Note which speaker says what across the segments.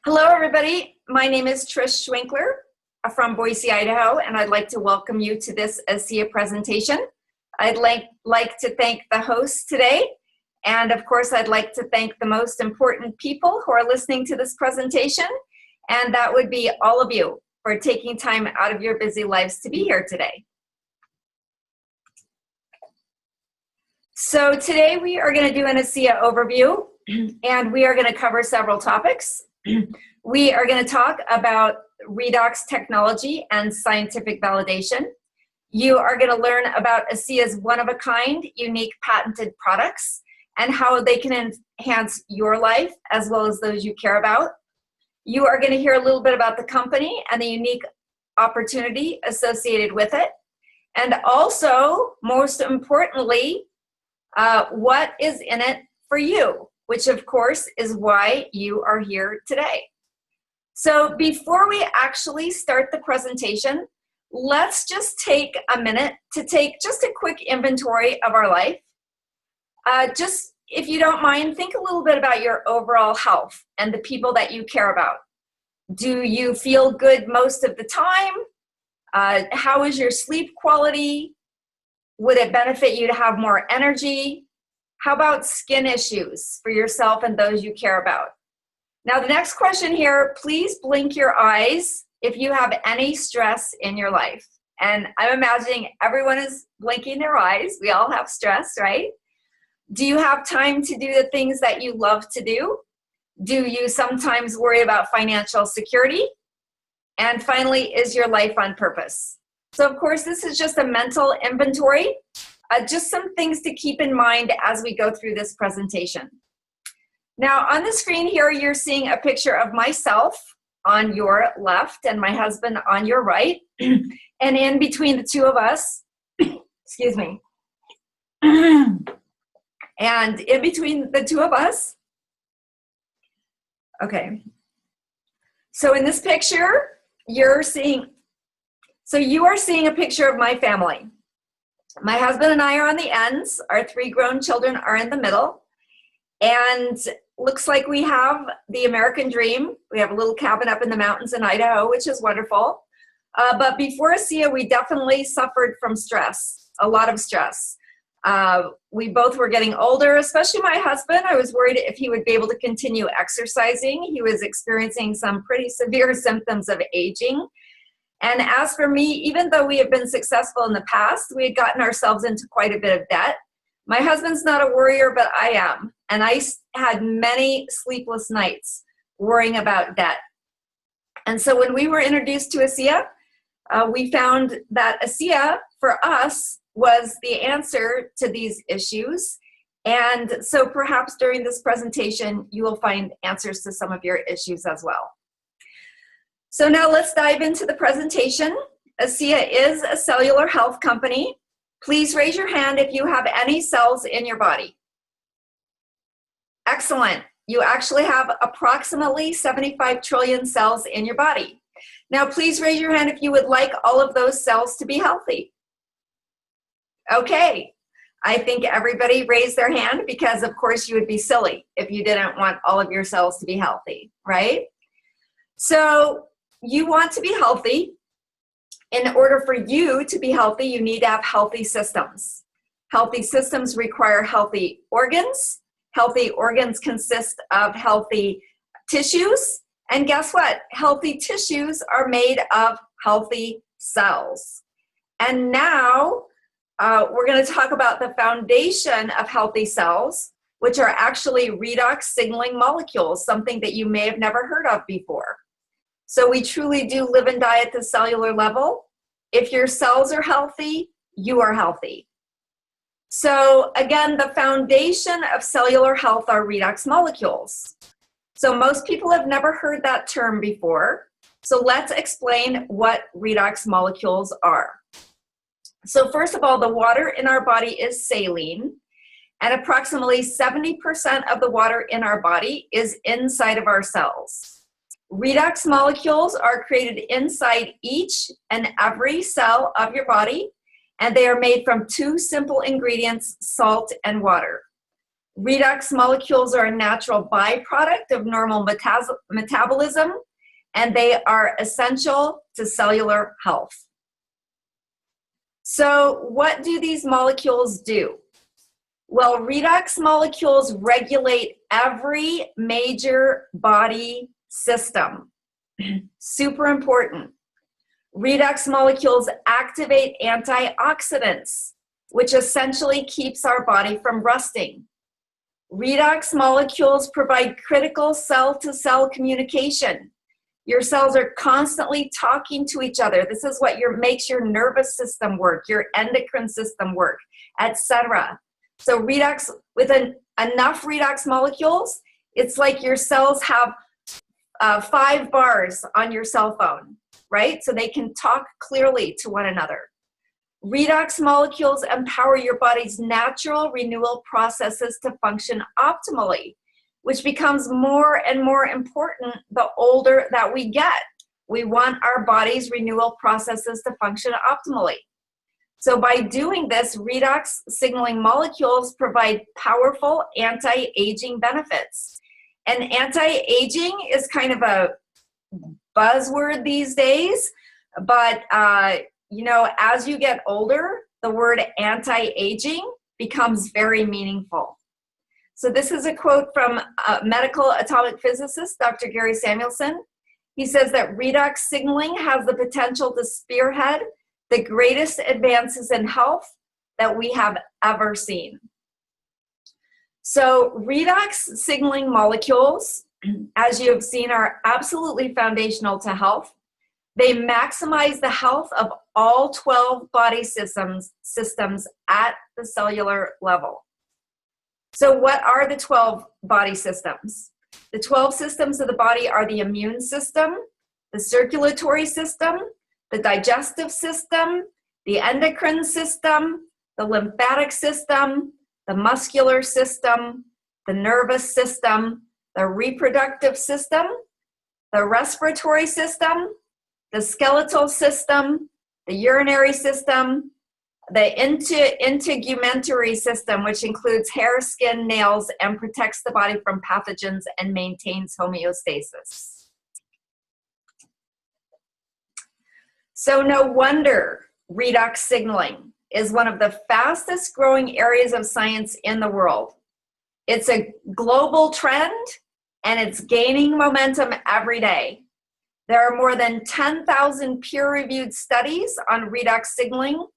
Speaker 1: Hello, everybody. My name is Trish Schwinkler from Boise, Idaho, and I'd like to welcome you to this ASEA presentation. I'd like to thank the hosts today, and of course, I'd like to thank the most important people who are listening to this presentation, and that would be all of you for taking time out of your busy lives to be here today. So today we are going to do an ASEA overview, and we are going to cover several topics. We are going to talk about redox technology and scientific validation. You are going to learn about ASEA's one-of-a-kind, unique patented products and how they can enhance your life as well as those you care about. You are going to hear a little bit about the company and the unique opportunity associated with it. And also, most importantly, what is in it for you, which of course is why you are here today. So before we actually start the presentation, let's just take a minute to take just a quick inventory of our life. Just, if you don't mind, think a little bit about your overall health and the people that you care about. Do you feel good most of the time? How is your sleep quality? Would it benefit you to have more energy? How about skin issues for yourself and those you care about? Now, the next question here, please blink your eyes if you have any stress in your life. And I'm imagining everyone is blinking their eyes. We all have stress, right? Do you have time to do the things that you love to do? Do you sometimes worry about financial security? And finally, is your life on purpose? So of course, this is just a mental inventory, just some things to keep in mind as we go through this presentation. Now on the screen here, you're seeing a picture of myself on your left and my husband on your right. And in between the two of us, excuse me, and in between the two of us, okay. So in this picture, you are seeing a picture of my family. My husband and I are on the ends. Our 3 grown children are in the middle. And looks like we have the American dream. We have a little cabin up in the mountains in Idaho, which is wonderful. But before ASEA, we definitely suffered from stress, a lot of stress. We both were getting older, especially my husband. I was worried if he would be able to continue exercising. He was experiencing some pretty severe symptoms of aging. And as for me, even though we have been successful in the past, we had gotten ourselves into quite a bit of debt. My husband's not a worrier, but I am. And I had many sleepless nights worrying about debt. And so when we were introduced to ASEA, we found that ASEA, for us, was the answer to these issues. And so perhaps during this presentation, you will find answers to some of your issues as well. So now let's dive into the presentation. ASEA is a cellular health company. Please raise your hand if you have any cells in your body. Excellent. You actually have approximately 75 trillion cells in your body. Now please raise your hand if you would like all of those cells to be healthy. Okay. I think everybody raised their hand because of course you would be silly if you didn't want all of your cells to be healthy, right? So you want to be healthy. In order for you to be healthy, you need to have healthy systems. Healthy systems require healthy organs. Healthy organs consist of healthy tissues. And guess what? Healthy tissues are made of healthy cells. And now we're going to talk about the foundation of healthy cells, which are actually redox signaling molecules, something that you may have never heard of before. So we truly do live and die at the cellular level. If your cells are healthy, you are healthy. So again, the foundation of cellular health are redox molecules. So most people have never heard that term before. So let's explain what redox molecules are. So first of all, the water in our body is saline, and approximately 70% of the water in our body is inside of our cells. Redox molecules are created inside each and every cell of your body, and they are made from 2 simple ingredients, salt and water. Redox molecules are a natural byproduct of normal metabolism, and they are essential to cellular health. So what do these molecules do? Well, redox molecules regulate every major body system. Super important. Redox molecules activate antioxidants, which essentially keeps our body from rusting. Redox molecules provide critical cell-to-cell communication. Your cells are constantly talking to each other. This is what makes your nervous system work, your endocrine system work, etc. So redox, with enough redox molecules, it's like your cells have 5 bars on your cell phone, right? So they can talk clearly to one another. Redox molecules empower your body's natural renewal processes to function optimally, which becomes more and more important the older that we get. We want our body's renewal processes to function optimally. So by doing this, redox signaling molecules provide powerful anti-aging benefits. And anti-aging is kind of a buzzword these days, but you know, as you get older, the word anti-aging becomes very meaningful. So this is a quote from medical atomic physicist, Dr. Gary Samuelson. He says that redox signaling has the potential to spearhead the greatest advances in health that we have ever seen. So redox signaling molecules, as you have seen, are absolutely foundational to health. They maximize the health of all 12 body systems at the cellular level. So what are the 12 body systems? The 12 systems of the body are the immune system, the circulatory system, the digestive system, the endocrine system, the lymphatic system, the muscular system, the nervous system, the reproductive system, the respiratory system, the skeletal system, the urinary system, the integumentary system, which includes hair, skin, nails, and protects the body from pathogens and maintains homeostasis. So no wonder redox signaling is one of the fastest growing areas of science in the world. It's a global trend, and it's gaining momentum every day. There are more than 10,000 peer-reviewed studies on redox signaling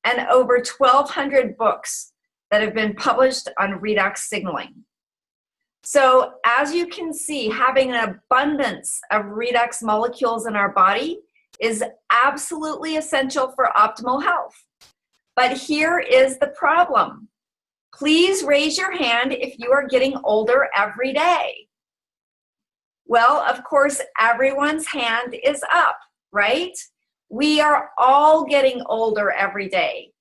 Speaker 1: and over 1,200 books that have been published on redox signaling. So as you can see, having an abundance of redox molecules in our body is absolutely essential for optimal health. But here is the problem. Please raise your hand if you are getting older every day. Well, of course, everyone's hand is up, right? We are all getting older every day.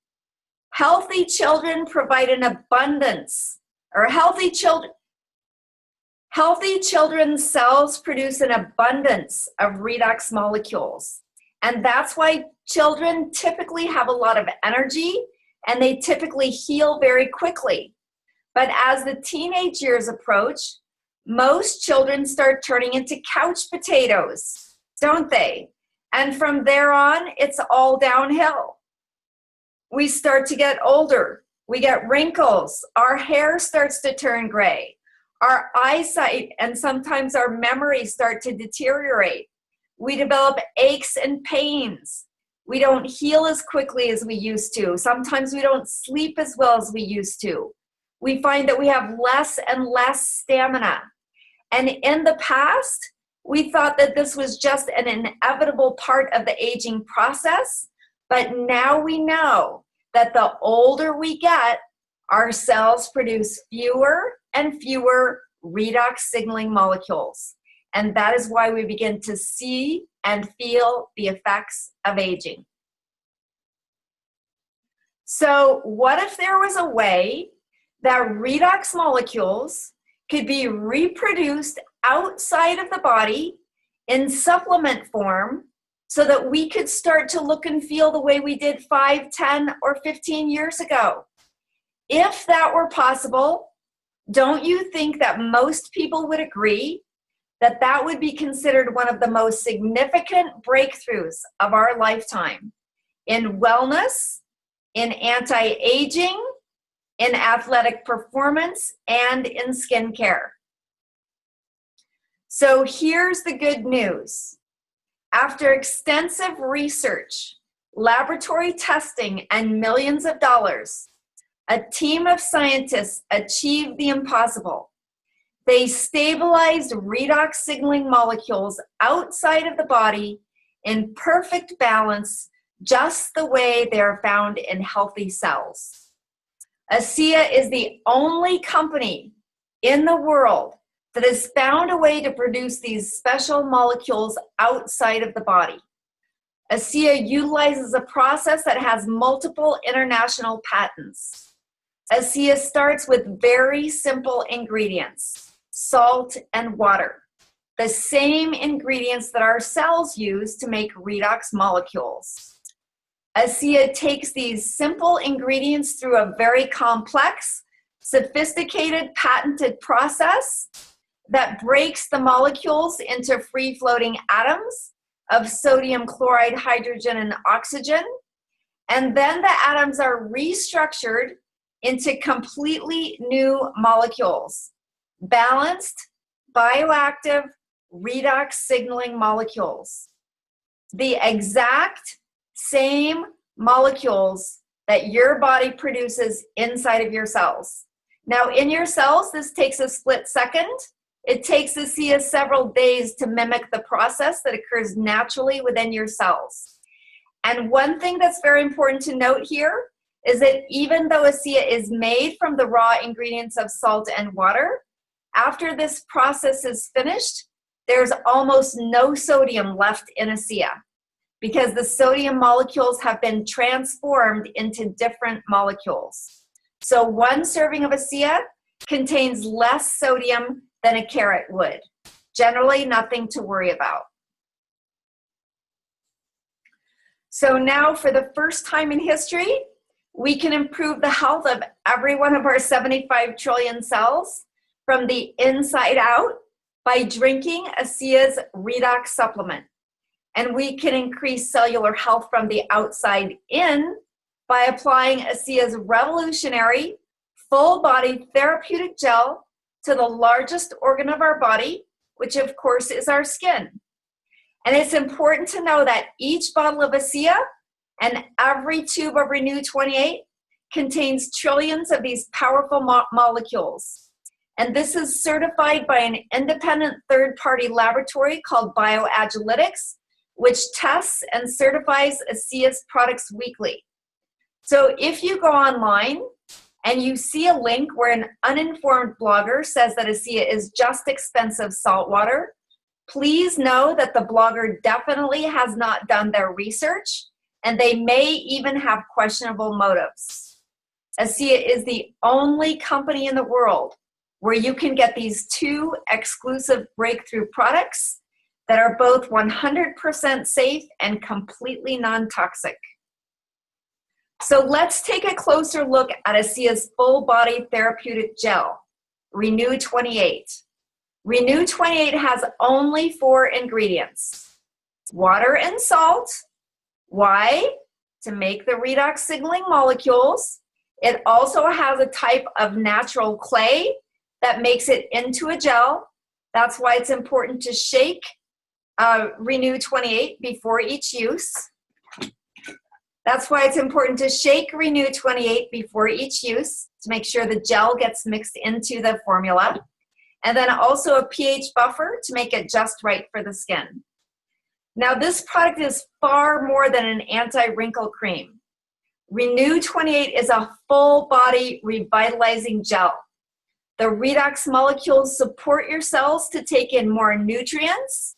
Speaker 1: Healthy children provide an abundance, or healthy children's cells produce an abundance of redox molecules. And that's why children typically have a lot of energy and they typically heal very quickly. But as the teenage years approach, most children start turning into couch potatoes, don't they? And from there on, it's all downhill. We start to get older. We get wrinkles. Our hair starts to turn gray. Our eyesight and sometimes our memory start to deteriorate. We develop aches and pains. We don't heal as quickly as we used to. Sometimes we don't sleep as well as we used to. We find that we have less and less stamina. And in the past, we thought that this was just an inevitable part of the aging process, but now we know that the older we get, our cells produce fewer and fewer redox signaling molecules. And that is why we begin to see and feel the effects of aging. So what if there was a way that redox molecules could be reproduced outside of the body in supplement form so that we could start to look and feel the way we did 5, 10, or 15 years ago? If that were possible, Don't you think that most people would agree that that would be considered one of the most significant breakthroughs of our lifetime in wellness, in anti-aging, in athletic performance, and in skincare? So here's the good news. After extensive research, laboratory testing, and millions of dollars, a team of scientists achieved the impossible. They stabilized redox signaling molecules outside of the body in perfect balance, just the way they are found in healthy cells. ASEA is the only company in the world that has found a way to produce these special molecules outside of the body. ASEA utilizes a process that has multiple international patents. ASEA starts with very simple ingredients, salt and water, the same ingredients that our cells use to make redox molecules. ASEA takes these simple ingredients through a very complex, sophisticated, patented process that breaks the molecules into free-floating atoms of sodium chloride, hydrogen, and oxygen. And then the atoms are restructured into completely new molecules, balanced, bioactive, redox signaling molecules. The exact same molecules that your body produces inside of your cells. Now, in your cells, this takes a split second. It takes ASEA several days to mimic the process that occurs naturally within your cells. And one thing that's very important to note here is that even though ASEA is made from the raw ingredients of salt and water, after this process is finished, there's almost no sodium left in ASEA because the sodium molecules have been transformed into different molecules. So one serving of ASEA contains less sodium than a carrot would. Generally, nothing to worry about. So now, for the first time in history, we can improve the health of every one of our 75 trillion cells from the inside out by drinking ASEA's Redox supplement. And we can increase cellular health from the outside in by applying ASEA's revolutionary full-body therapeutic gel to the largest organ of our body, which of course is our skin. And it's important to know that each bottle of ASEA and every tube of Renu 28 contains trillions of these powerful molecules. And this is certified by an independent third-party laboratory called Bioagilitics, which tests and certifies ASEA's products weekly. So if you go online and you see a link where an uninformed blogger says that ASEA is just expensive salt water, please know that the blogger definitely has not done their research, and they may even have questionable motives. ASEA is the only company in the world where you can get these two exclusive breakthrough products that are both 100% safe and completely non-toxic. So let's take a closer look at ASEA's full-body therapeutic gel, Renu 28. Renu 28 has only 4 ingredients: water and salt. Why? To make the redox signaling molecules. It also has a type of natural clay that makes it into a gel. That's why it's important to shake Renu 28 before each use. That's why it's important to shake Renu 28 before each use to make sure the gel gets mixed into the formula. And then also a pH buffer to make it just right for the skin. Now, this product is far more than an anti-wrinkle cream. Renu 28 is a full-body revitalizing gel. The redox molecules support your cells to take in more nutrients.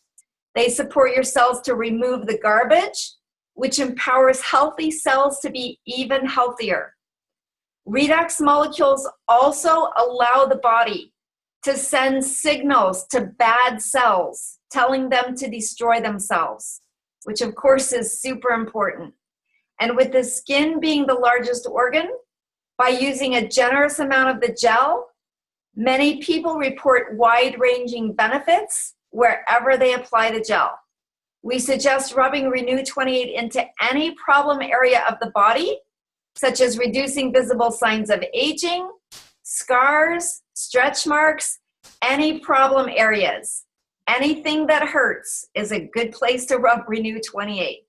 Speaker 1: They support your cells to remove the garbage, which empowers healthy cells to be even healthier. Redox molecules also allow the body to send signals to bad cells, telling them to destroy themselves, which of course is super important. And with the skin being the largest organ, by using a generous amount of the gel, Many people report wide-ranging benefits wherever they apply the gel. We suggest rubbing Renew 28 into any problem area of the body, such as reducing visible signs of aging, scars, stretch marks, any problem areas. Anything that hurts is a good place to rub Renew 28.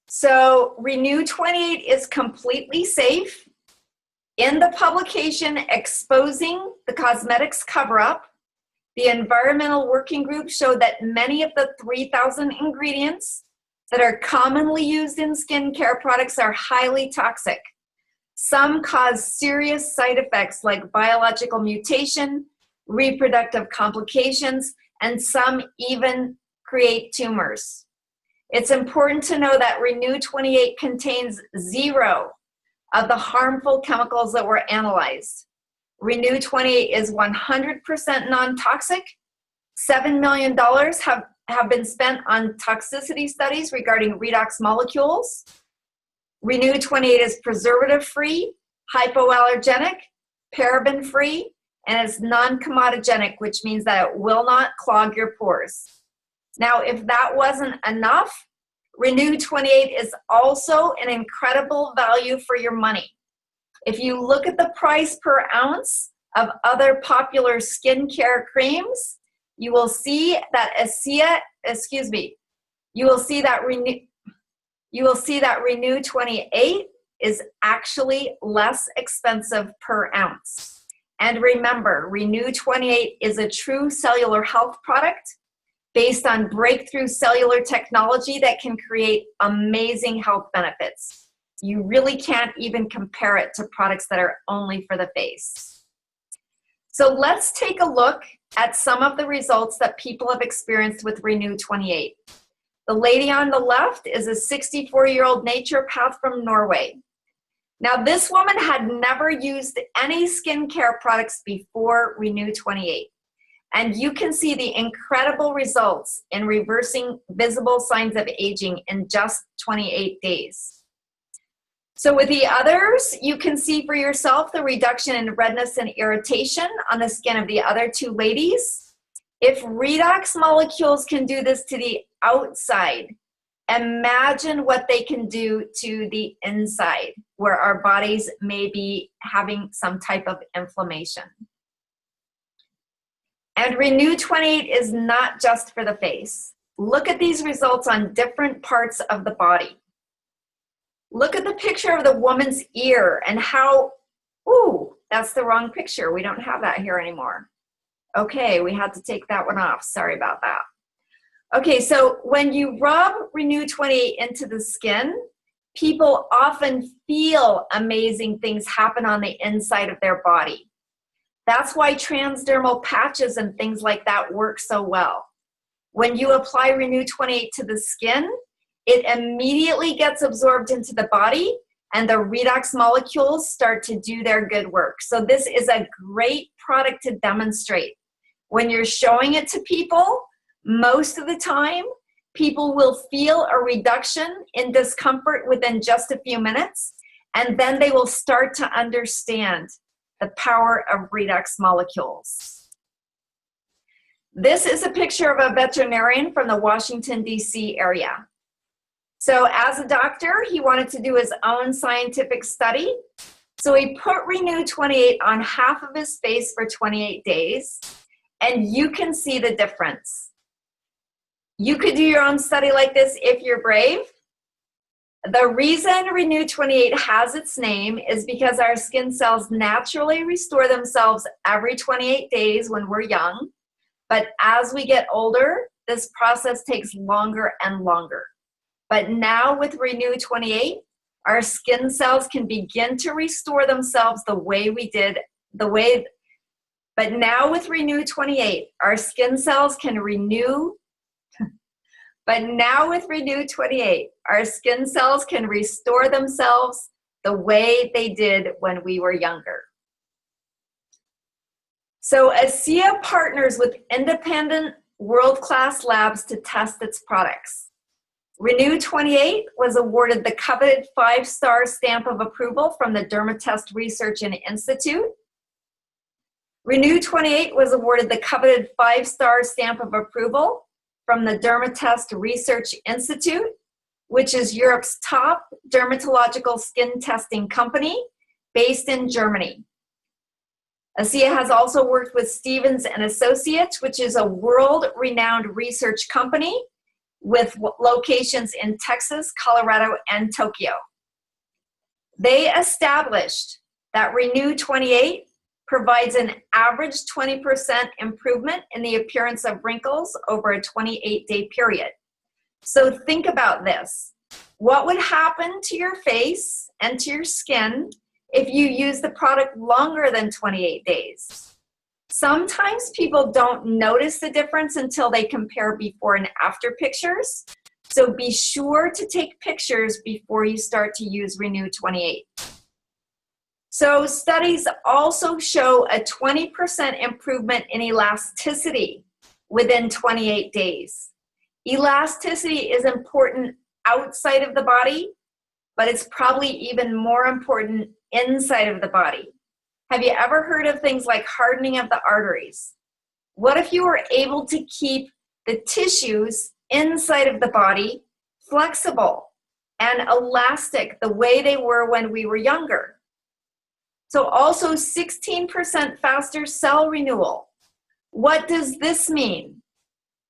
Speaker 1: So Renew 28 is completely safe. In the publication exposing the cosmetics cover-up, the environmental working group showed that many of the 3,000 ingredients that are commonly used in skincare products are highly toxic. Some cause serious side effects like biological mutation, reproductive complications, and some even create tumors. It's important to know that Renew 28 contains 0 of the harmful chemicals that were analyzed. Renew 28 is 100% non-toxic. $7 million have been spent on toxicity studies regarding redox molecules. Renew 28 is preservative-free, hypoallergenic, paraben-free, and it's non-comedogenic, which means that it will not clog your pores. Now, if that wasn't enough, Renew 28 is also an incredible value for your money. If you look at the price per ounce of other popular skincare creams, you will see that Renew 28 is actually less expensive per ounce. And remember, Renew 28 is a true cellular health product based on breakthrough cellular technology that can create amazing health benefits. You really can't even compare it to products that are only for the face. So let's take a look at some of the results that people have experienced with Renew 28. The lady on the left is a 64-year-old naturopath from Norway. Now, this woman had never used any skincare products before Renew 28. And you can see the incredible results in reversing visible signs of aging in just 28 days. So with the others, you can see for yourself the reduction in redness and irritation on the skin of the other 2 ladies. If redox molecules can do this to the outside, imagine what they can do to the inside, where our bodies may be having some type of inflammation. And Renew 28 is not just for the face. Look at these results on different parts of the body. Look at the picture of the woman's ear and how, ooh, that's the wrong picture. We don't have that here anymore. Okay, we had to take that one off. Sorry about that. Okay, so when you rub Renew 28 into the skin, people often feel amazing things happen on the inside of their body. That's why transdermal patches and things like that work so well. When you apply Renew 28 to the skin, it immediately gets absorbed into the body and the redox molecules start to do their good work. So this is a great product to demonstrate. When you're showing it to people, most of the time, people will feel a reduction in discomfort within just a few minutes, and then they will start to understand the power of redox molecules. This is a picture of a veterinarian from the Washington, D.C. area. So as a doctor, he wanted to do his own scientific study. So he put Renew 28 on half of his face for 28 days, and you can see the difference. You could do your own study like this if you're brave. The reason Renew 28 has its name is because our skin cells naturally restore themselves every 28 days when we're young. But as we get older, this process takes longer and longer. But now with Renew 28, our skin cells can begin to restore themselves but now with Renew 28, our skin cells can renew. But now with Renew 28, our skin cells can restore themselves the way they did when we were younger. So ASEA partners with independent world-class labs to test its products. Renu 28 was awarded the coveted 5-star stamp of approval from the Dermatest Research and Institute. Renu 28 was awarded the coveted 5-star stamp of approval from the Dermatest Research Institute, which is Europe's top dermatological skin testing company based in Germany. ASEA has also worked with Stevens and Associates, which is a world-renowned research company with locations in Texas, Colorado, and Tokyo. They established that Renu 28 provides an average 20% improvement in the appearance of wrinkles over a 28-day period. So think about this. What would happen to your face and to your skin if you use the product longer than 28 days? Sometimes people don't notice the difference until they compare before and after pictures. So be sure to take pictures before you start to use Renu 28. So studies also show a 20% improvement in elasticity within 28 days. Elasticity is important outside of the body, but it's probably even more important inside of the body. Have you ever heard of things like hardening of the arteries? What if you were able to keep the tissues inside of the body flexible and elastic the way they were when we were younger? So also 16% faster cell renewal. What does this mean?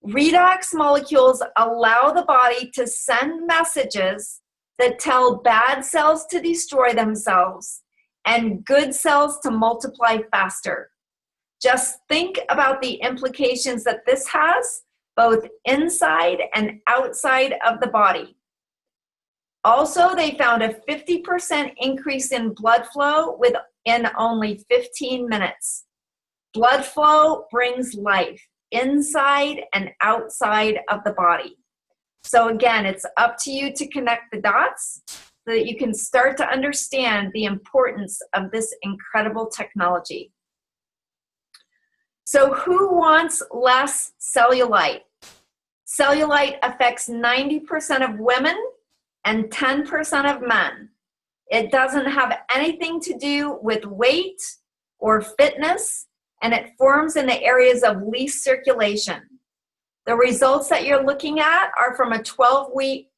Speaker 1: Redox molecules allow the body to send messages that tell bad cells to destroy themselves and good cells to multiply faster. Just think about the implications that this has, both inside and outside of the body. Also, they found a 50% increase in blood flow within only 15 minutes. Blood flow brings life inside and outside of the body. So again, it's up to you to connect the dots so that you can start to understand the importance of this incredible technology. So who wants less cellulite? Cellulite affects 90% of women and 10% of men. It doesn't have anything to do with weight or fitness, and it forms in the areas of least circulation. The results that you're looking at are from a 12-week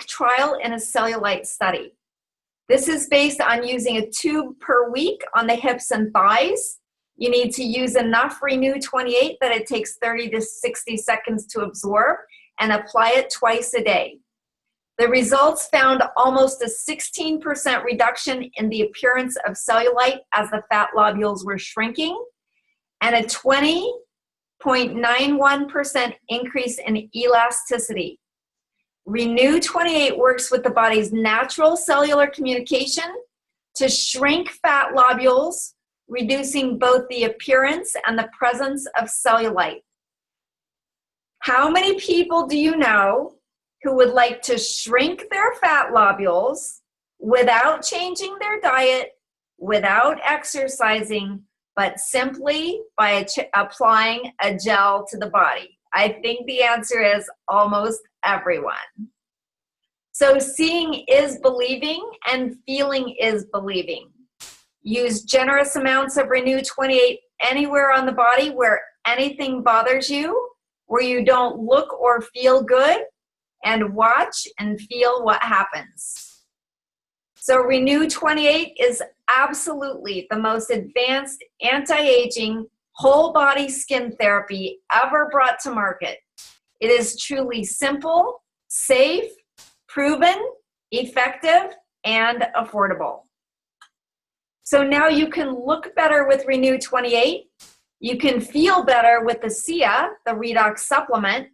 Speaker 1: trial in a cellulite study. This is based on using a tube per week on the hips and thighs. You need to use enough Renu 28 that it takes 30 to 60 seconds to absorb and apply it twice a day. The results found almost a 16% reduction in the appearance of cellulite as the fat lobules were shrinking, and a 20.91% increase in elasticity. Renu 28 works with the body's natural cellular communication to shrink fat lobules, reducing both the appearance and the presence of cellulite. How many people do you know who would like to shrink their fat lobules without changing their diet, without exercising, but simply by applying a gel to the body? I think the answer is almost everyone. So seeing is believing and feeling is believing. Use generous amounts of Renu 28 anywhere on the body where anything bothers you, where you don't look or feel good, and watch and feel what happens. So Renu 28 is absolutely the most advanced anti-aging whole body skin therapy ever brought to market. It is truly simple, safe, proven, effective, and affordable. So now you can look better with Renu 28. You can feel better with the ASEA, the Redox supplement.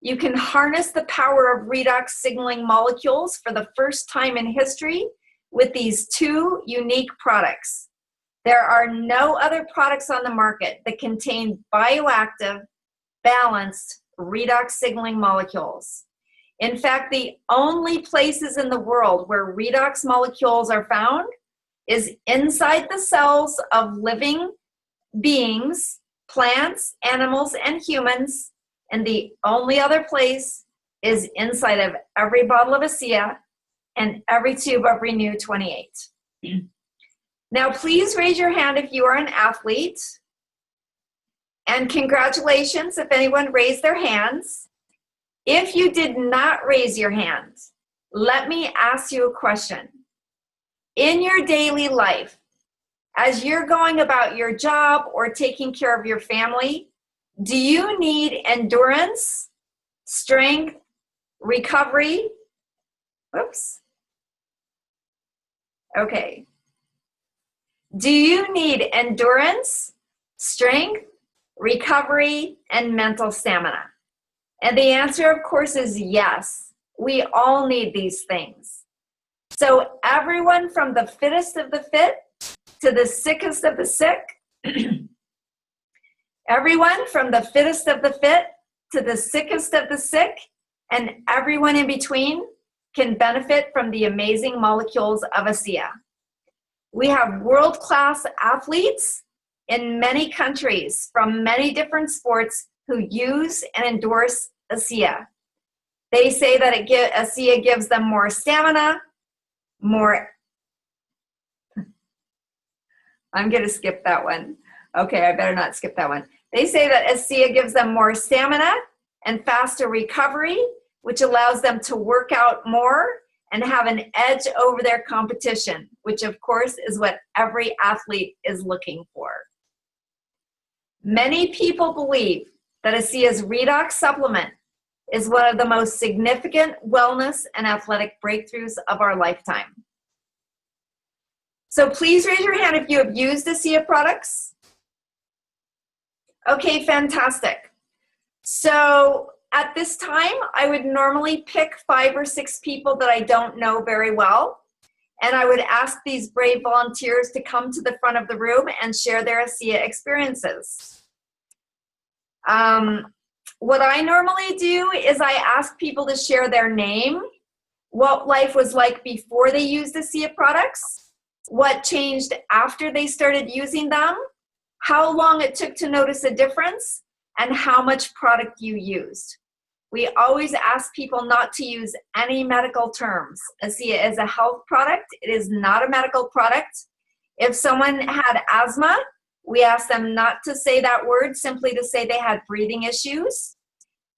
Speaker 1: You can harness the power of redox signaling molecules for the first time in history with these two unique products. There are no other products on the market that contain bioactive, balanced redox signaling molecules. In fact, the only places in the world where redox molecules are found is inside the cells of living beings plants, animals, and humans, and the only other place is inside of every bottle of ASEA and every tube of Renu 28. Now, please raise your hand if you are an athlete. And congratulations if anyone raised their hands. If you did not raise your hand, let me ask you a question. In your daily life, as you're going about your job or taking care of your family, do you need endurance, strength, recovery? Oops. Okay. Do you need endurance, strength, recovery, and mental stamina? And the answer, of course, is yes. We all need these things. So everyone from the fittest of the fit to the sickest of the sick, everyone from the fittest of the fit to the sickest of the sick, and everyone in between can benefit from the amazing molecules of ASEA. We have world-class athletes in many countries from many different sports who use and endorse ASEA. They say that ASEA gives them more stamina, I'm going to skip that one. Okay, I better not skip that one. They say that ASEA gives them more stamina and faster recovery, which allows them to work out more and have an edge over their competition, which of course is what every athlete is looking for. Many people believe that ASEA's Redox supplement is one of the most significant wellness and athletic breakthroughs of our lifetime. So please raise your hand if you have used ASEA products. Okay, fantastic. So at this time, I would normally pick 5 or 6 people that I don't know very well, and I would ask these brave volunteers to come to the front of the room and share their ASEA experiences. What I normally do is I ask people to share their name, what life was like before they used ASEA products, what changed after they started using them, how long it took to notice a difference, and how much product you used. We always ask people not to use any medical terms. ASEA is a health product. It is not a medical product. If someone had asthma, we ask them not to say that word, simply to say they had breathing issues.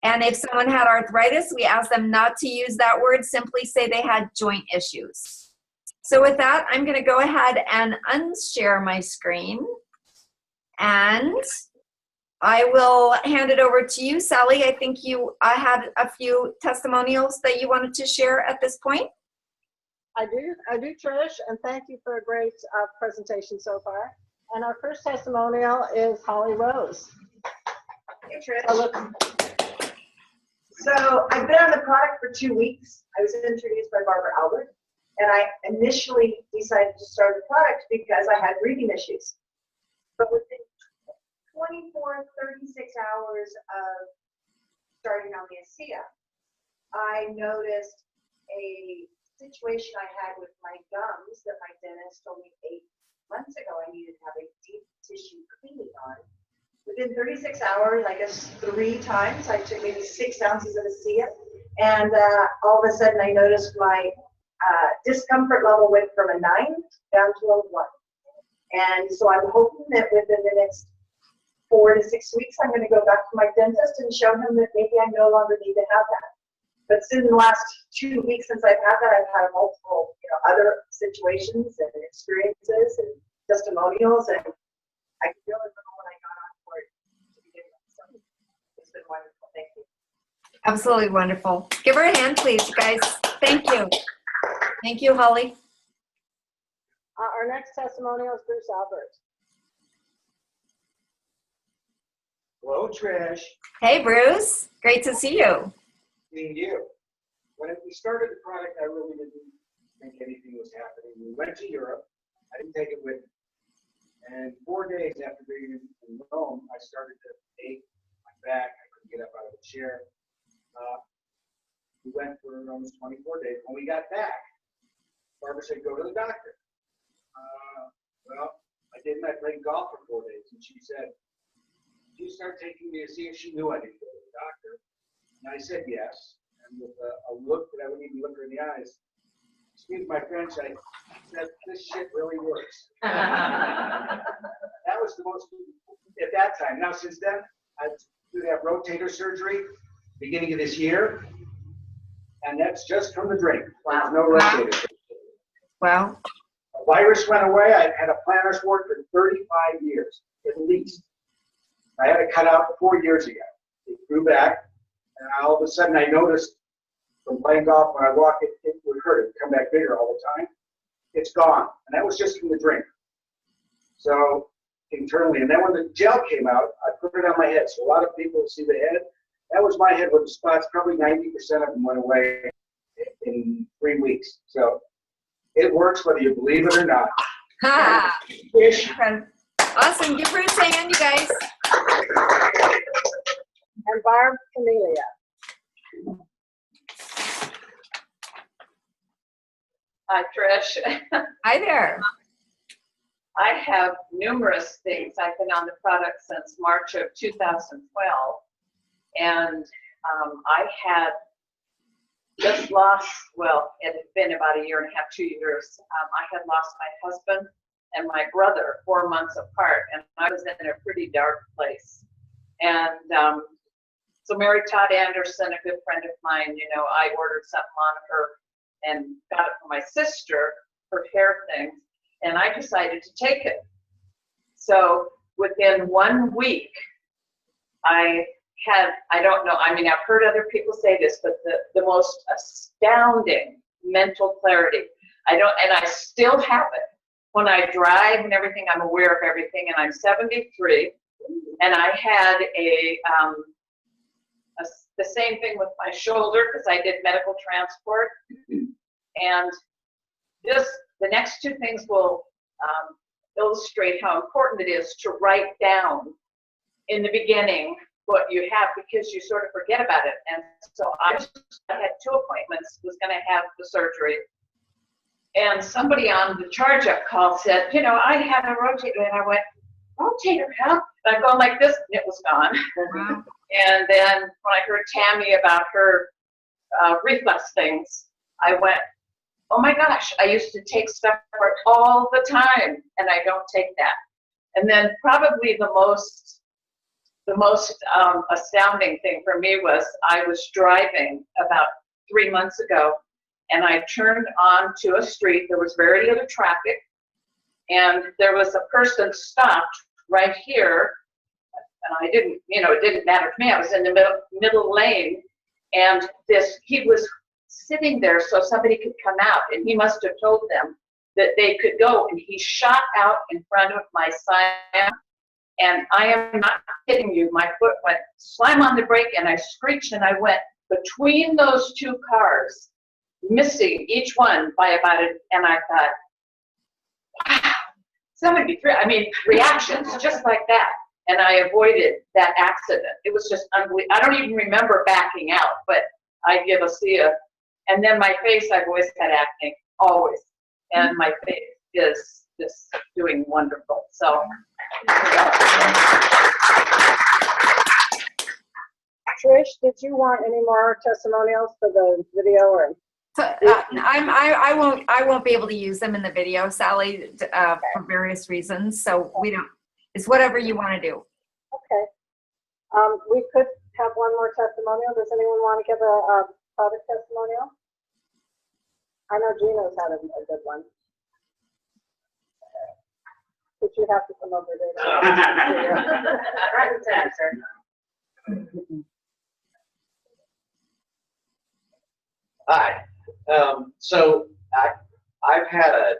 Speaker 1: And if someone had arthritis, we ask them not to use that word, simply say they had joint issues. So with that, I'm going to go ahead and unshare my screen. And I will hand it over to you, Sally. I think I had a few testimonials that you wanted to share at this point.
Speaker 2: I do, Trish, and thank you for a great presentation so far. And our first testimonial is Holly Rose.
Speaker 3: Hey, Trish. So I've been on the product for 2 weeks. I was introduced by Barbara Albert, and I initially decided to start the product because I had breathing issues. But within 24, 36 hours of starting on the ASEA, I noticed a situation I had with my gums that my dentist told me 8 months ago I needed to have a deep tissue cleaning on. Within 36 hours, I guess 3 times, I took maybe 6 ounces of ASEA, and all of a sudden I noticed my discomfort level went from a 9 down to a 1. And so I'm hoping that within the next 4 to 6 weeks, I'm going to go back to my dentist and show him that maybe I no longer need to have that. But in the last 2 weeks since I've had that, I've had multiple, other situations and experiences and testimonials, and I can really remember when I got on board to begin with. So it's been wonderful. Thank you.
Speaker 1: Absolutely wonderful. Give her a hand, please, you guys. Thank you. Thank you, Holly.
Speaker 2: Our next testimonial is Bruce Albert.
Speaker 4: Hello, Trish.
Speaker 1: Hey, Bruce. Great to see you.
Speaker 4: Seeing you. When we started the product, I really didn't think anything was happening. We went to Europe. I didn't take it with me. And 4 days after being in Rome, I started to ache my back. I couldn't get up out of the chair. We went for almost 24 days. When we got back, Barbara said, go to the doctor. Well, I didn't. I played golf for 4 days. And she said, you start taking me to see if she knew I didn't go to the doctor? And I said yes. And with a look that I wouldn't even look her in the eyes, excuse my French, I said, this shit really works. That was the most, at that time. Now, since then, I did have rotator surgery beginning of this year, and that's just from the drink. Wow. No rotator surgery.
Speaker 1: Wow.
Speaker 4: A virus went away. I had a plantar sport for 35 years, at least. I had it cut out 4 years ago. It grew back, and all of a sudden I noticed from playing golf, when I walk, it would hurt. It would come back bigger all the time. It's gone, and that was just from the drink. So internally, and then when the gel came out, I put it on my head. So a lot of people see the head. That was my head with the spots. Probably 90% of them went away in 3 weeks. So it works whether you believe it or not.
Speaker 1: Ha!
Speaker 4: Fish.
Speaker 1: Awesome. Give her a hand, you guys.
Speaker 2: And Barb Camellia.
Speaker 5: Hi, Trish.
Speaker 1: Hi there.
Speaker 5: I have numerous things. I've been on the product since March of 2012. And I had just lost, well, it had been about 1.5 years, 2 years. I had lost my husband and my brother 4 months apart, and I was in a pretty dark place. And so Mary Todd Anderson, a good friend of mine, you know, I ordered something on her and got it for my sister, her hair things, and I decided to take it. So within 1 week, I don't know, I mean, I've heard other people say this, but the most astounding mental clarity. And I still have it. When I drive and everything, I'm aware of everything, and I'm 73, and I had the same thing with my shoulder because I did medical transport. And the next two things will illustrate how important it is to write down in the beginning what you have, because you sort of forget about it. And so I had 2 appointments, was going to have the surgery. And somebody on the charge up call said, you know, I had a rotator, and I went, rotator, huh? And I'm going like this, and it was gone.
Speaker 1: Wow.
Speaker 5: And then when I heard Tammy about her reflux things, I went, oh my gosh, I used to take stuff for it all the time, and I don't take that. And then probably the most astounding thing for me was I was driving about 3 months ago, and I turned onto a street. There was very little traffic, and there was a person stopped right here, and I didn't, you know, it didn't matter to me. I was in the middle lane, and he was sitting there so somebody could come out, and he must have told them that they could go, and he shot out in front of my sign, and I am not kidding you, my foot went slam on the brake, and I screeched, and I went between those 2 cars, missing each one by about it, and I thought, wow, somebody, I mean, reactions just like that. And I avoided that accident. It was just unbelievable. I don't even remember backing out, but I give ASEA. And then my face, I've always had acne, always. And my face is just doing wonderful. So.
Speaker 2: Trish, did you want any more testimonials for the video? Or?
Speaker 1: So, I won't be able to use them in the video, Sally, for various reasons. So we don't. It's whatever you want to do.
Speaker 2: Okay. We could have one more testimonial. Does anyone want to give a product testimonial? I know Gino's had a good one. But you have to come over there.
Speaker 5: Right with that, sir.
Speaker 6: Hi. So I had a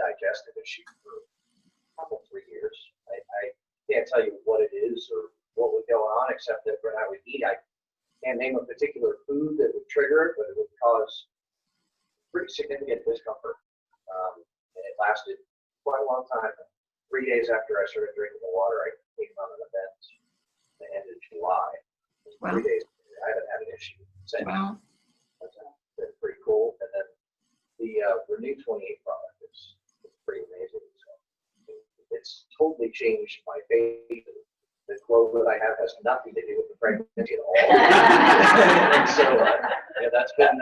Speaker 6: digestive issue for probably 3 years. I can't tell you what it is or what was going on, except that when I would eat, I can't name a particular food that would trigger it, but it would cause pretty significant discomfort. And it lasted quite a long time. 3 days after I started drinking the water, I came on an event at the end of July.
Speaker 1: Wow.
Speaker 6: 3 days, I haven't had an issue since.
Speaker 1: Wow.
Speaker 6: That's been pretty cool. And then the Renu 28 product is pretty amazing. So it's totally changed my faith the glow that I have has nothing to do with the pregnancy at all. And so, yeah, that's been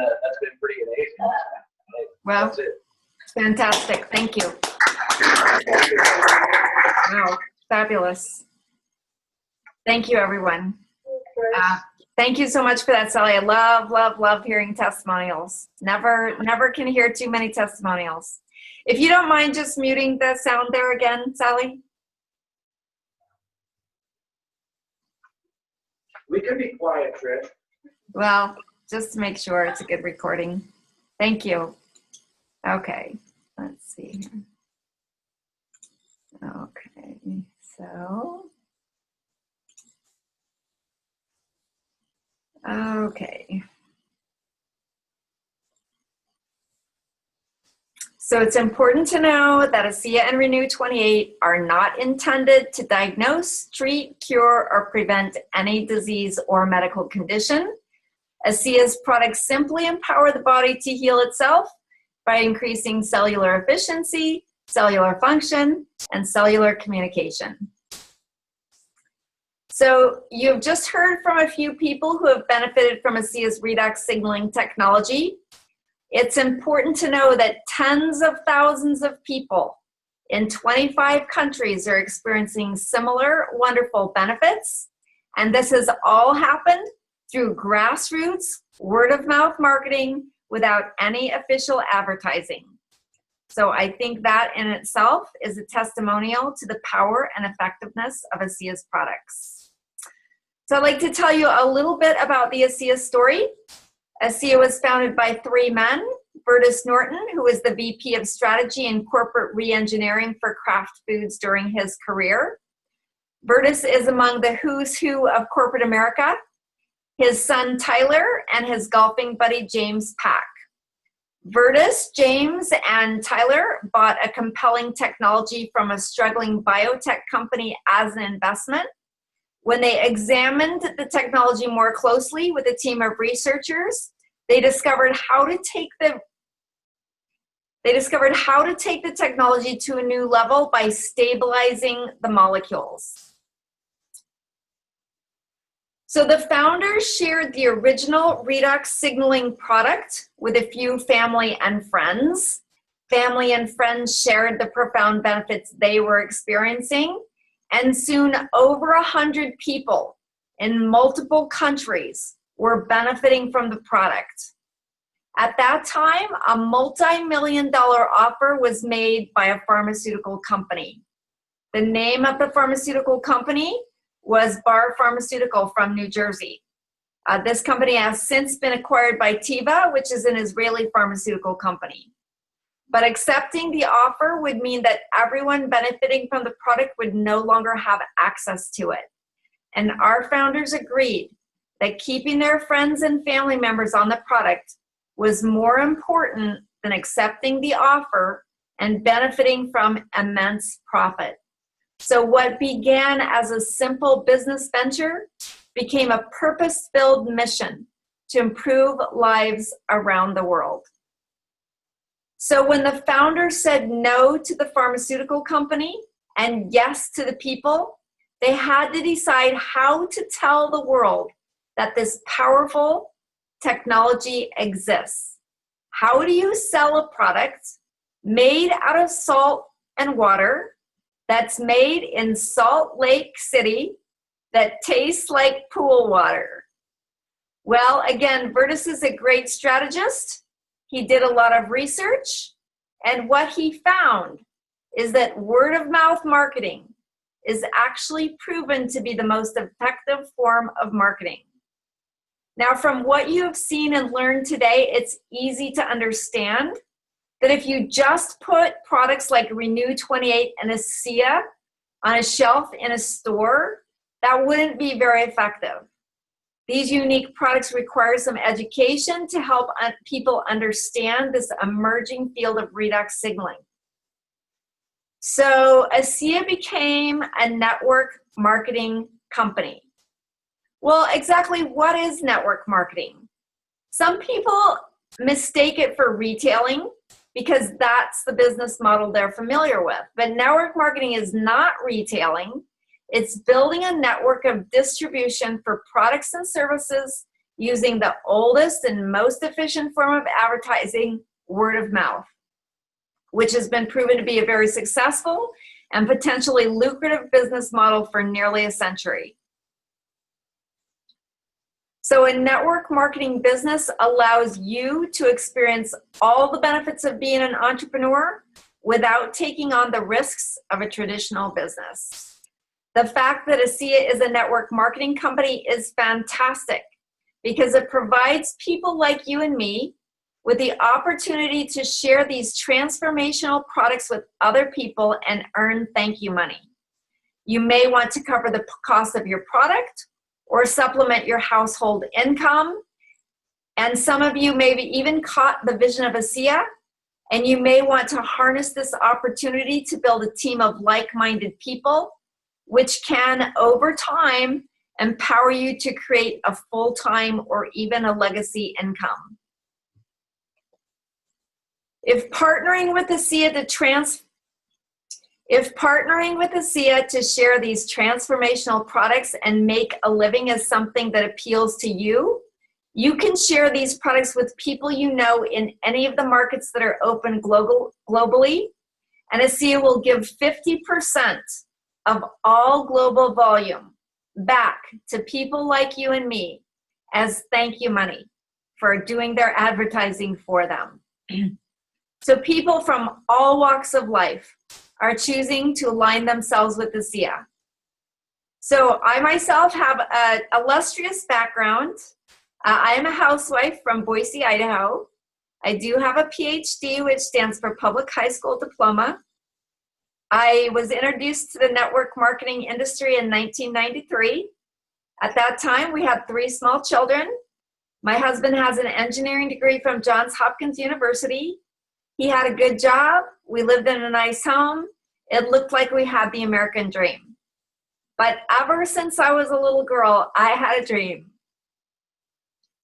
Speaker 6: pretty amazing.
Speaker 1: Well,
Speaker 6: That's it.
Speaker 1: fantastic. Thank you. Wow, fabulous. Thank you, everyone. Thank you so much for that, Sally. I love hearing testimonials. Never can hear too many testimonials. If you don't mind just muting the sound there again, Sally.
Speaker 4: We can be quiet, Trish.
Speaker 1: Well, just to make sure it's a good recording. Thank you. Okay, let's see here. Okay, so. Okay. So it's important to know that ASEA and Renu 28 are not intended to diagnose, treat, cure, or prevent any disease or medical condition. ASEA's products simply empower the body to heal itself by increasing cellular efficiency, cellular function, and cellular communication. So you've just heard from a few people who have benefited from ASEA's redox signaling technology. It's important to know that tens of thousands of people in 25 countries are experiencing similar wonderful benefits. And this has all happened through grassroots, word-of-mouth marketing without any official advertising. So I think that in itself is a testimonial to the power and effectiveness of ASEA's products. So I'd like to tell you a little bit about the ASEA story. ASEA was founded by 3 men, Bertus Norton, who was the VP of Strategy and Corporate Reengineering for Kraft Foods during his career. Bertus is among the who's who of corporate America, his son Tyler, and his golfing buddy James Pack. Bertus, James, and Tyler bought a compelling technology from a struggling biotech company as an investment. When they examined the technology more closely with a team of researchers, they discovered how to take the technology to a new level by stabilizing the molecules. So the founders shared the original redox signaling product with a few family and friends. Family and friends shared the profound benefits they were experiencing, and soon over 100 people in multiple countries were benefiting from the product. At that time, a multi-million-dollar offer was made by a pharmaceutical company. The name of the pharmaceutical company was Bar Pharmaceutical from New Jersey. This company has since been acquired by Teva, which is an Israeli pharmaceutical company. But accepting the offer would mean that everyone benefiting from the product would no longer have access to it. And our founders agreed that keeping their friends and family members on the product was more important than accepting the offer and benefiting from immense profit. So what began as a simple business venture became a purpose-filled mission to improve lives around the world. So when the founders said no to the pharmaceutical company and yes to the people, they had to decide how to tell the world that this powerful technology exists. How do you sell a product made out of salt and water that's made in Salt Lake City that tastes like pool water? Well, again, Bertus is a great strategist. He did a lot of research, and what he found is that word-of-mouth marketing is actually proven to be the most effective form of marketing. Now, from what you have seen and learned today, it's easy to understand that if you just put products like Renu 28 and ASEA on a shelf in a store, that wouldn't be very effective. These unique products require some education to help people understand this emerging field of redox signaling. So ASEA became a network marketing company. Well, exactly what is network marketing? Some people mistake it for retailing because that's the business model they're familiar with. But network marketing is not retailing. It's building a network of distribution for products and services using the oldest and most efficient form of advertising, word of mouth, which has been proven to be a very successful and potentially lucrative business model for nearly a century. So a network marketing business allows you to experience all the benefits of being an entrepreneur without taking on the risks of a traditional business. The fact that ASEA is a network marketing company is fantastic because it provides people like you and me with the opportunity to share these transformational products with other people and earn thank you money. You may want to cover the cost of your product or supplement your household income. And some of you maybe even caught the vision of ASEA, and you may want to harness this opportunity to build a team of like-minded people, which can, over time, empower you to create a full-time or even a legacy income. If partnering with ASEA to share these transformational products and make a living is something that appeals to you, you can share these products with people you know in any of the markets that are open globally, and ASEA will give 50% of all global volume back to people like you and me as thank you money for doing their advertising for them. So people from all walks of life are choosing to align themselves with ASEA. So I myself have an illustrious background. I am a housewife from Boise, Idaho. I do have a PhD, which stands for Public High School Diploma. I was introduced to the network marketing industry in 1993. At that time, we had 3 small children. My husband has an engineering degree from Johns Hopkins University. He had a good job. We lived in a nice home. It looked like we had the American dream. But ever since I was a little girl, I had a dream.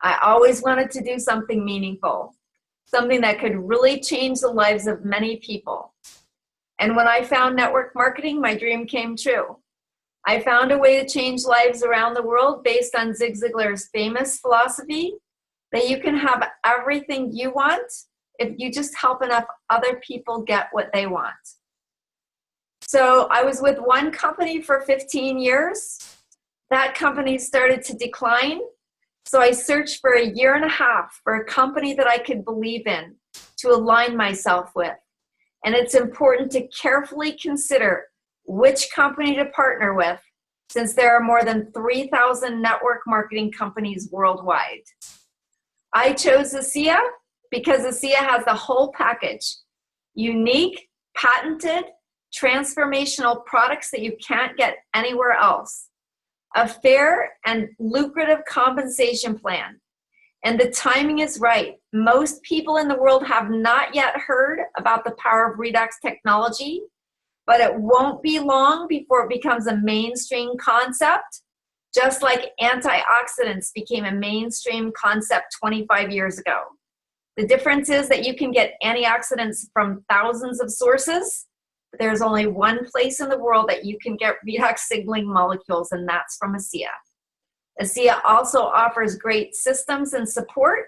Speaker 1: I always wanted to do something meaningful, something that could really change the lives of many people. And when I found network marketing, my dream came true. I found a way to change lives around the world based on Zig Ziglar's famous philosophy that you can have everything you want if you just help enough other people get what they want. So I was with one company for 15 years. That company started to decline. So I searched for 1.5 years for a company that I could believe in to align myself with. And it's important to carefully consider which company to partner with, since there are more than 3,000 network marketing companies worldwide. I chose ASEA because ASEA has the whole package: unique, patented, transformational products that you can't get anywhere else, a fair and lucrative compensation plan, and the timing is right. Most people in the world have not yet heard about the power of redox technology, but it won't be long before it becomes a mainstream concept, just like antioxidants became a mainstream concept 25 years ago. The difference is that you can get antioxidants from thousands of sources, but there's only one place in the world that you can get redox signaling molecules, and that's from ASEA. ASEA also offers great systems and support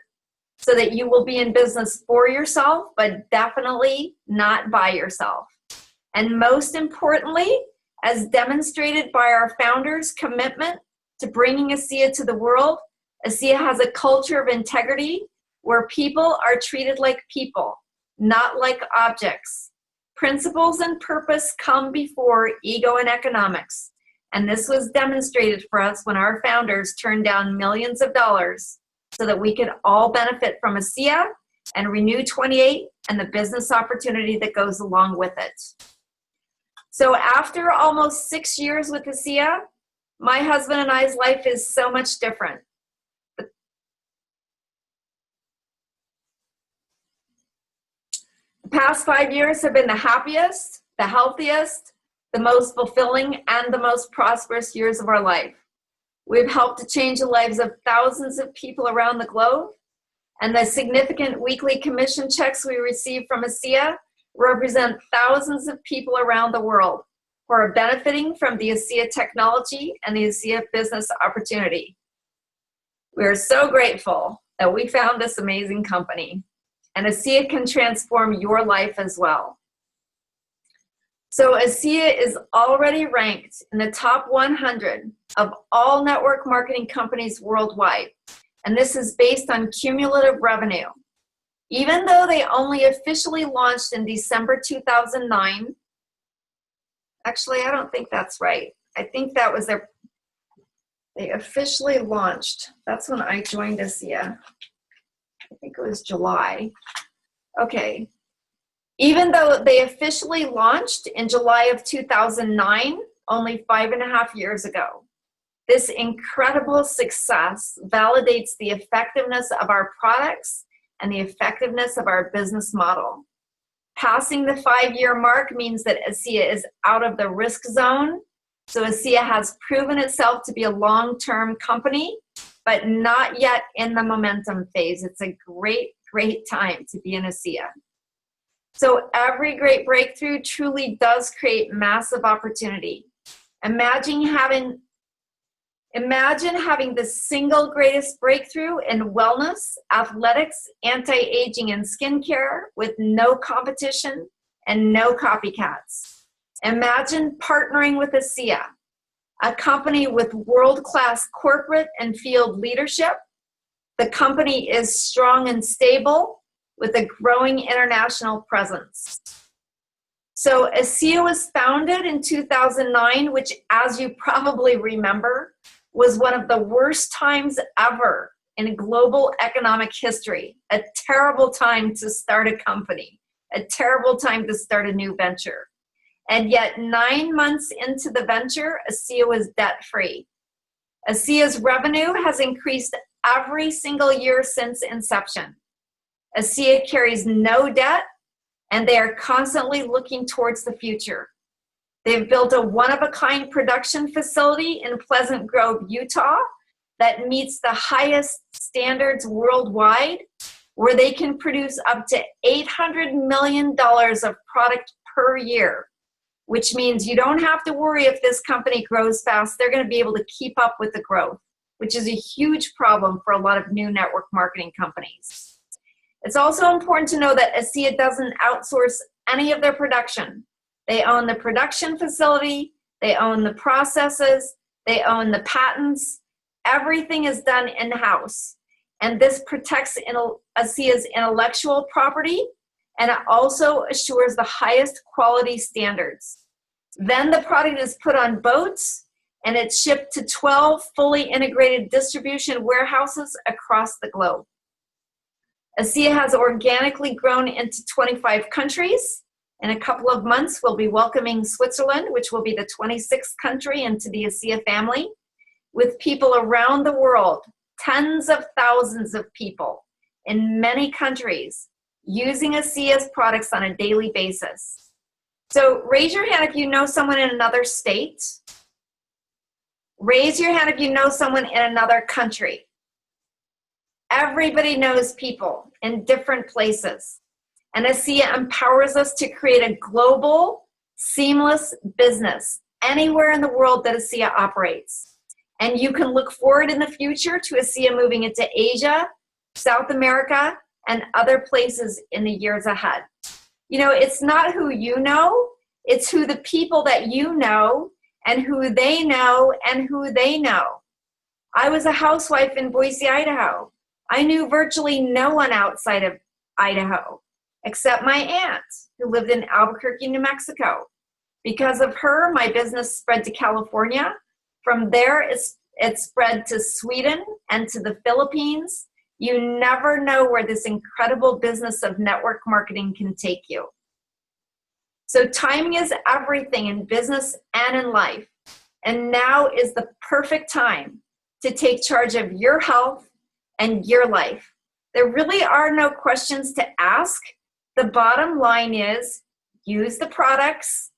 Speaker 1: so that you will be in business for yourself, but definitely not by yourself. And most importantly, as demonstrated by our founders' commitment to bringing ASEA to the world, ASEA has a culture of integrity where people are treated like people, not like objects. Principles and purpose come before ego and economics. And this was demonstrated for us when our founders turned down millions of dollars so that we could all benefit from ASEA and Renew 28 and the business opportunity that goes along with it. So after almost 6 years with ASEA, my husband and I's life is so much different. The past 5 years have been the happiest, the healthiest, the most fulfilling, and the most prosperous years of our life. We've helped to change the lives of thousands of people around the globe, and the significant weekly commission checks we receive from ASEA represent thousands of people around the world, who are benefiting from the ASEA technology and the ASEA business opportunity. We are so grateful that we found this amazing company, and ASEA can transform your life as well. So ASEA is already ranked in the top 100 of all network marketing companies worldwide, and this is based on cumulative revenue. Even though they only officially launched in December 2009, actually, I don't think that's right. I think that was they officially launched. That's when I joined ASEA. I think it was July. Okay. Even though they officially launched in July of 2009, only 5.5 years ago, this incredible success validates the effectiveness of our products and the effectiveness of our business model. Passing the 5-year mark means that ASEA is out of the risk zone. So ASEA has proven itself to be a long-term company, but not yet in the momentum phase. It's a great, great time to be in ASEA. So every great breakthrough truly does create massive opportunity. Imagine having the single greatest breakthrough in wellness, athletics, anti-aging, and skincare with no competition and no copycats. Imagine partnering with ASEA, a company with world-class corporate and field leadership. The company is strong and stable with a growing international presence. So ASEA was founded in 2009, which, as you probably remember, was one of the worst times ever in global economic history. A terrible time to start a company, a terrible time to start a new venture. And yet 9 months into the venture, ASEA was debt-free. ASEA's revenue has increased every single year since inception. ASEA carries no debt, and they are constantly looking towards the future. They've built a one-of-a-kind production facility in Pleasant Grove, Utah, that meets the highest standards worldwide, where they can produce up to $800 million of product per year, which means you don't have to worry if this company grows fast. They're going to be able to keep up with the growth, which is a huge problem for a lot of new network marketing companies. It's also important to know that ASEA doesn't outsource any of their production. They own the production facility, they own the processes, they own the patents. Everything is done in-house. And this protects ASEA's intellectual property, and it also assures the highest quality standards. Then the product is put on boats, and it's shipped to 12 fully integrated distribution warehouses across the globe. ASEA has organically grown into 25 countries. In a couple of months, we'll be welcoming Switzerland, which will be the 26th country into the ASEA family, with people around the world, tens of thousands of people in many countries using ASEA's products on a daily basis. So raise your hand if you know someone in another state. Raise your hand if you know someone in another country. Everybody knows people in different places. And ASEA empowers us to create a global, seamless business anywhere in the world that ASEA operates. And you can look forward in the future to ASEA moving into Asia, South America, and other places in the years ahead. You know, it's not who you know, it's who the people that you know and who they know and who they know. I was a housewife in Boise, Idaho. I knew virtually no one outside of Idaho, except my aunt, who lived in Albuquerque, New Mexico. Because of her, my business spread to California. From there, it spread to Sweden and to the Philippines. You never know where this incredible business of network marketing can take you. So timing is everything in business and in life. And now is the perfect time to take charge of your health and your life. There really are no questions to ask. The bottom line is use the products,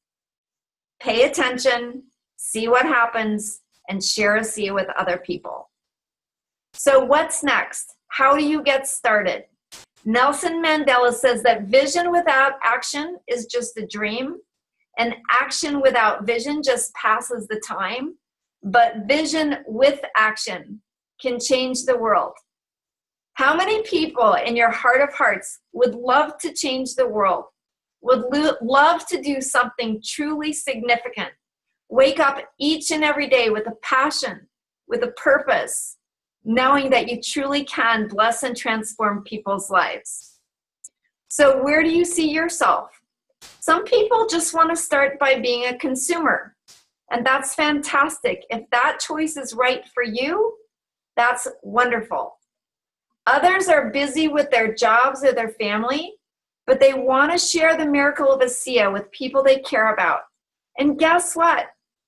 Speaker 1: pay attention, see what happens, and share ASEA with other people. So what's next? How do you get started? Nelson Mandela says that vision without action is just a dream, And action without vision just passes the time, but vision with action can change the world. How many people in your heart of hearts would love to change the world, would love to do something truly significant, wake up each and every day with a passion, with a purpose, knowing that you truly can bless and transform people's lives? So where do you see yourself? Some people just want to start by being a consumer, and that's fantastic. If that choice is right for you, that's wonderful. Others are busy with their jobs or their family, but they want to share the miracle of ASEA with people they care about. And guess what?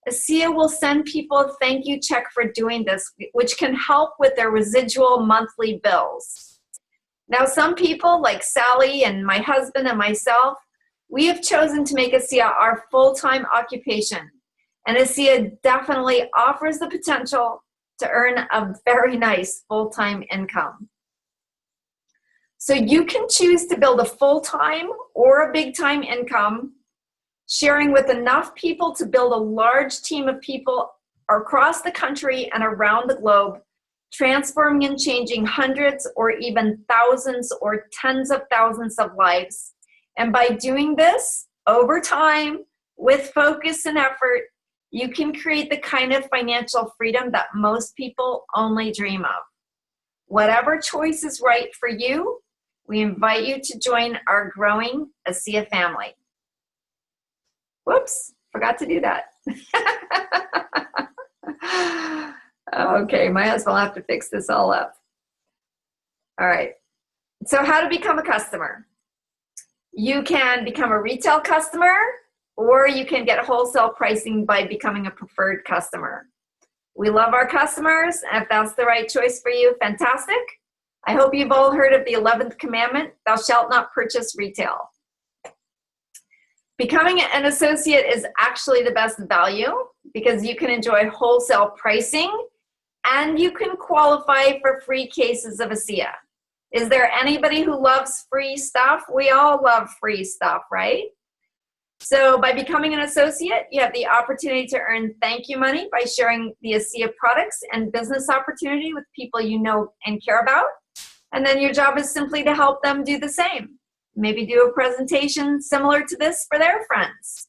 Speaker 1: ASEA will send people a thank you check for doing this, which can help with their residual monthly bills. Now, some people like Sally and my husband and myself, we have chosen to make ASEA our full-time occupation. And ASEA definitely offers the potential to earn a very nice full-time income. So you can choose to build a full-time or a big-time income, sharing with enough people to build a large team of people across the country and around the globe, transforming and changing hundreds or even thousands or tens of thousands of lives. And by doing this over time with focus and effort, you can create the kind of financial freedom that most people only dream of. Whatever choice is right for you, we invite you to join our growing ASEA family. Whoops, forgot to do that. Okay, my husband will have to fix this all up. All right, so how to become a customer. You can become a retail customer, or you can get wholesale pricing by becoming a preferred customer. We love our customers, and if that's the right choice for you, fantastic. I hope you've all heard of the 11th commandment, thou shalt not purchase retail. Becoming an associate is actually the best value because you can enjoy wholesale pricing and you can qualify for free cases of ASEA. Is there anybody who loves free stuff? We all love free stuff, right? So by becoming an associate, you have the opportunity to earn thank you money by sharing the ASEA products and business opportunity with people you know and care about. And then your job is simply to help them do the same. Maybe do a presentation similar to this for their friends.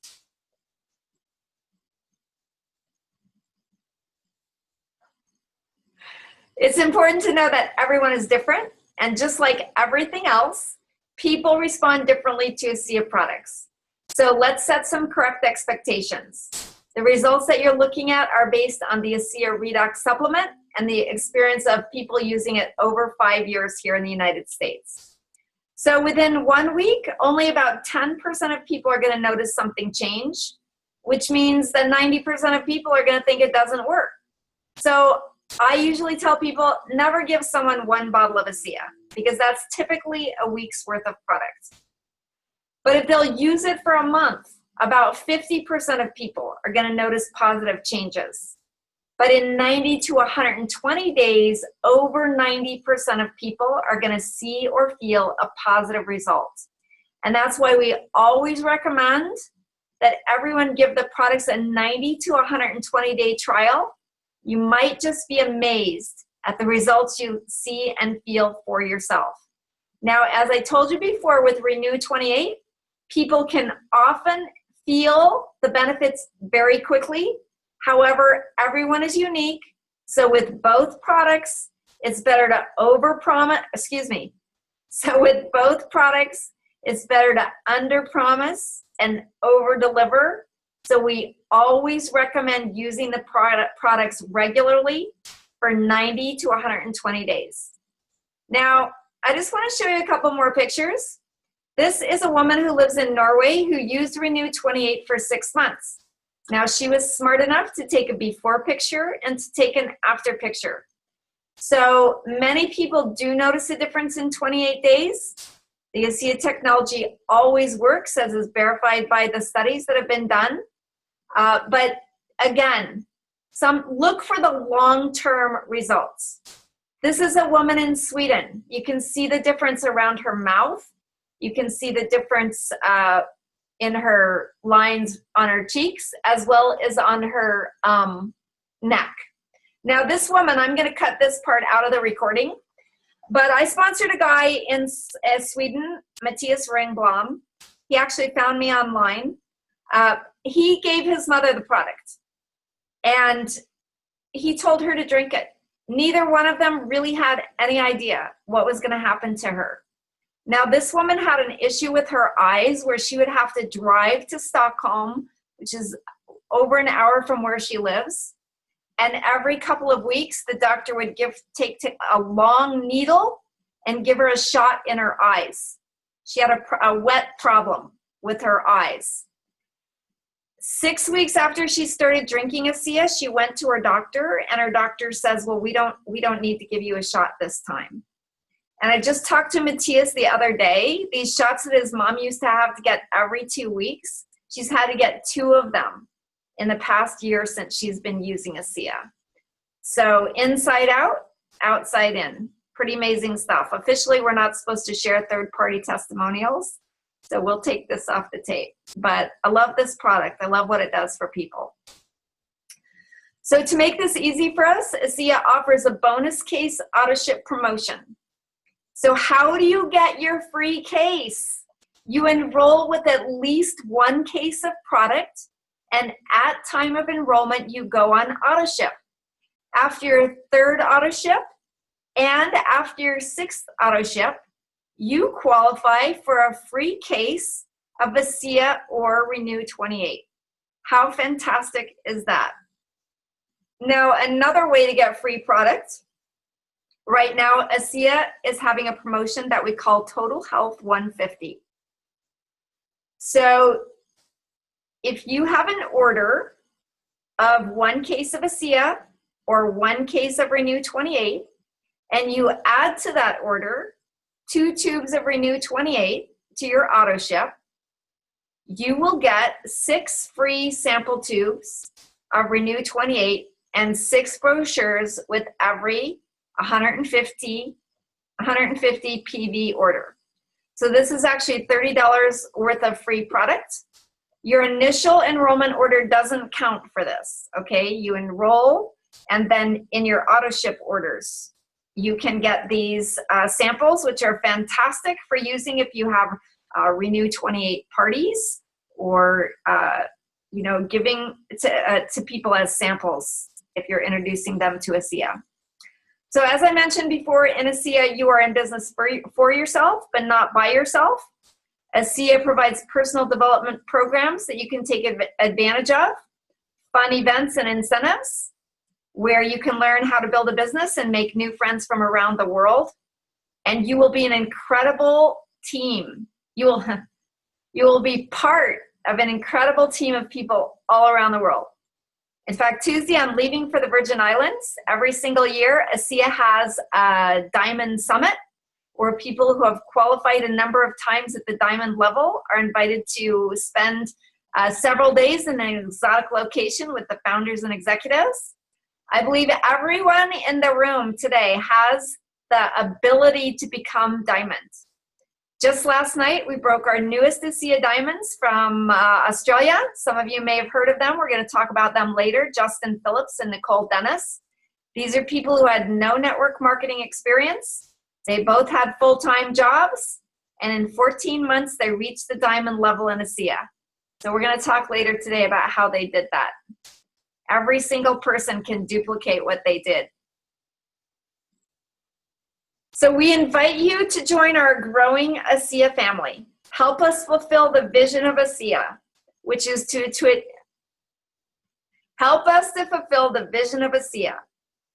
Speaker 1: It's important to know that everyone is different, and just like everything else, people respond differently to ASEA products. So let's set some correct expectations. The results that you're looking at are based on the ASEA Redox supplement and the experience of people using it over 5 years here in the United States. So within 1 week, only about 10% of people are going to notice something change, which means that 90% of people are going to think it doesn't work. So I usually tell people never give someone 1 bottle of ASEA because that's typically a week's worth of product. But if they'll use it for a month, about 50% of people are going to notice positive changes. But in 90 to 120 days, over 90% of people are going to see or feel a positive result. And that's why we always recommend that everyone give the products a 90 to 120 day trial. You might just be amazed at the results you see and feel for yourself. Now, as I told you before with Renu 28, people can often feel the benefits very quickly. However, everyone is unique. So with both products, it's better to So with both products, it's better to under-promise and over-deliver. So we always recommend using the products regularly for 90 to 120 days. Now, I just want to show you a couple more pictures. This is a woman who lives in Norway who used Renu 28 for 6 months. Now, she was smart enough to take a before picture and to take an after picture. So many people do notice a difference in 28 days. The ASEA technology always works, as is verified by the studies that have been done. But again, look for the long-term results. This is a woman in Sweden. You can see the difference around her mouth. You can see the difference in her lines on her cheeks, as well as on her neck. Now this woman, I'm gonna cut this part out of the recording, but I sponsored a guy in Sweden, Matthias Ringblom. He actually found me online. He gave his mother the product, and he told her to drink it. Neither one of them really had any idea what was gonna happen to her. Now, this woman had an issue with her eyes where she would have to drive to Stockholm, which is over an hour from where she lives. And every couple of weeks, the doctor would take a long needle and give her a shot in her eyes. She had a wet problem with her eyes. 6 weeks after she started drinking ASEA, she went to her doctor, and her doctor says, well, we don't need to give you a shot this time. And I just talked to Matthias the other day. These shots that his mom used to have to get every 2 weeks, she's had to get 2 of them in the past year since she's been using ASEA. So inside out, outside in. Pretty amazing stuff. Officially, we're not supposed to share third-party testimonials, so we'll take this off the tape. But I love this product. I love what it does for people. So to make this easy for us, ASEA offers a bonus case AUTOSHIP promotion. So how do you get your free case? You enroll with at least 1 case of product, and at time of enrollment, you go on AUTOSHIP. After your 3rd AUTOSHIP and after your 6th AUTOSHIP, you qualify for a free case of ASEA or Renu 28. How fantastic is that? Now, another way to get free product. Right now, ASEA is having a promotion that we call Total Health 150. So if you have an order of 1 case of ASEA or 1 case of Renu 28, and you add to that order 2 tubes of Renu 28 to your AUTOSHIP, you will get 6 free sample tubes of Renu 28 and 6 brochures with every 150 PV order. So this is actually $30 worth of free product. Your initial enrollment order doesn't count for this, okay? You enroll, and then in your AUTOSHIP orders, you can get these samples, which are fantastic for using if you have Renu 28 parties, or you know, giving to people as samples if you're introducing them to ASEA. So as I mentioned before, in ASEA, you are in business for yourself, but not by yourself. ASEA provides personal development programs that you can take advantage of, fun events and incentives, where you can learn how to build a business and make new friends from around the world. And you will be an incredible team. You will be part of an incredible team of people all around the world. In fact, Tuesday, I'm leaving for the Virgin Islands. Every single year, ASEA has a Diamond Summit, where people who have qualified a number of times at the Diamond level are invited to spend several days in an exotic location with the founders and executives. I believe everyone in the room today has the ability to become diamonds. Just last night, we broke our newest ASEA diamonds from Australia. Some of you may have heard of them. We're going to talk about them later, Justin Phillips and Nicole Dennis. These are people who had no network marketing experience. They both had full-time jobs, and in 14 months, they reached the diamond level in ASEA. So we're going to talk later today about how they did that. Every single person can duplicate what they did. So we invite you to join our growing ASEA family. Help us fulfill the vision of ASEA, which is help us to fulfill the vision of ASEA,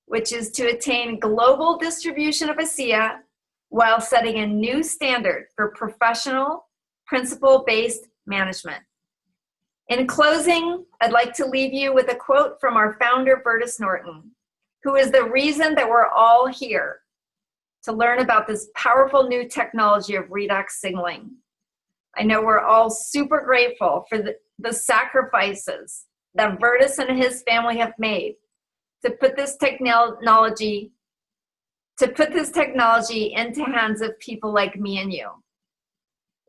Speaker 1: which is to attain global distribution of ASEA while setting a new standard for professional, principle-based management. In closing, I'd like to leave you with a quote from our founder, Bertus Norton, who is the reason that we're all here to learn about this powerful new technology of redox signaling. I know we're all super grateful for the sacrifices that Bertus and his family have made to put this technology into hands of people like me and you.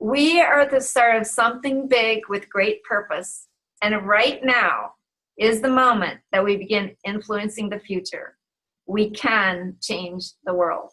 Speaker 1: We are at the start of something big with great purpose, and right now is the moment that we begin influencing the future. We can change the world.